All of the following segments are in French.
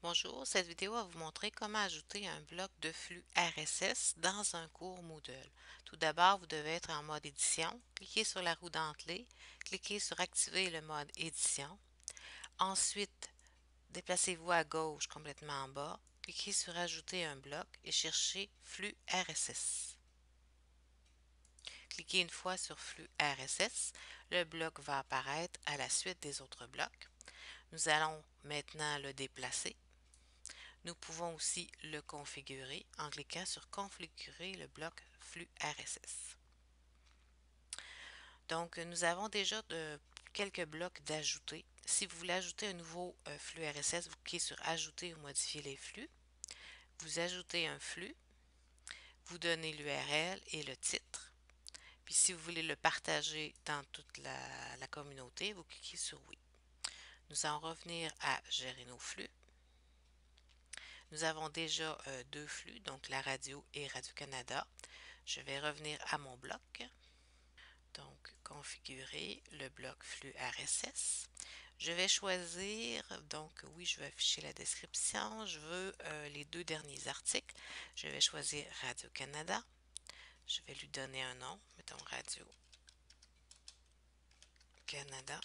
Bonjour, cette vidéo va vous montrer comment ajouter un bloc de flux RSS dans un cours Moodle. Tout d'abord, vous devez être en mode édition. Cliquez sur la roue dentelée, cliquez sur activer le mode édition. Ensuite, déplacez-vous à gauche complètement en bas, cliquez sur ajouter un bloc et cherchez flux RSS. Cliquez une fois sur flux RSS, le bloc va apparaître à la suite des autres blocs. Nous allons maintenant le déplacer. Nous pouvons aussi le configurer en cliquant sur Configurer le bloc flux RSS. Donc, nous avons déjà quelques blocs d'ajouter. Si vous voulez ajouter un nouveau flux RSS, vous cliquez sur Ajouter ou modifier les flux. Vous ajoutez un flux, vous donnez l'URL et le titre. Puis si vous voulez le partager dans toute la communauté, vous cliquez sur Oui. Nous allons revenir à Gérer nos flux. Nous avons déjà deux flux, donc la radio et Radio-Canada. Je vais revenir à mon bloc. Donc, configurer le bloc flux RSS. Je vais choisir, donc oui, je vais afficher la description. Je veux les deux derniers articles. Je vais choisir Radio-Canada. Je vais lui donner un nom. Mettons Radio-Canada.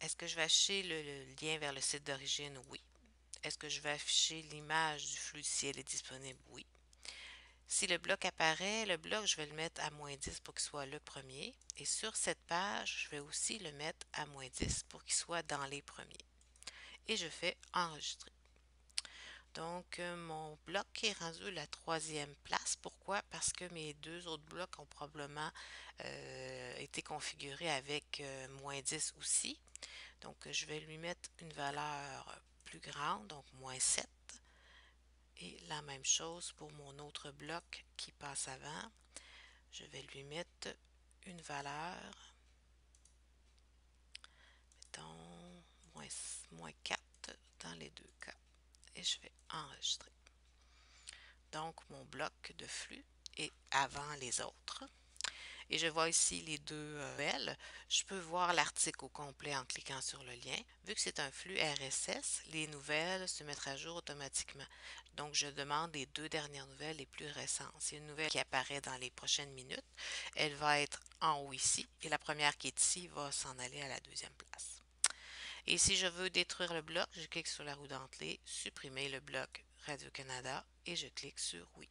Est-ce que je vais afficher le lien vers le site d'origine? Oui. Est-ce que je vais afficher l'image du flux si elle est disponible? Oui. Si le bloc apparaît, le bloc, je vais le mettre à -10 pour qu'il soit le premier. Et sur cette page, je vais aussi le mettre à -10 pour qu'il soit dans les premiers. Et je fais enregistrer. Donc, mon bloc est rendu la troisième place. Pourquoi? Parce que mes deux autres blocs ont probablement été configurés avec -10 aussi. Donc, je vais lui mettre une valeur plus grande, donc -7. Et la même chose pour mon autre bloc qui passe avant. Je vais lui mettre une valeur, mettons, moins 4 dans les deux cas. Et je vais enregistrer. Donc, mon bloc de flux est avant les autres. Et je vois ici les deux nouvelles. Je peux voir l'article au complet en cliquant sur le lien. Vu que c'est un flux RSS, les nouvelles se mettent à jour automatiquement. Donc, je demande les deux dernières nouvelles les plus récentes. C'est une nouvelle qui apparaît dans les prochaines minutes. Elle va être en haut ici et la première qui est ici va s'en aller à la deuxième place. Et si je veux détruire le bloc, je clique sur la roue dentelée, supprimer le bloc Radio-Canada et je clique sur Oui.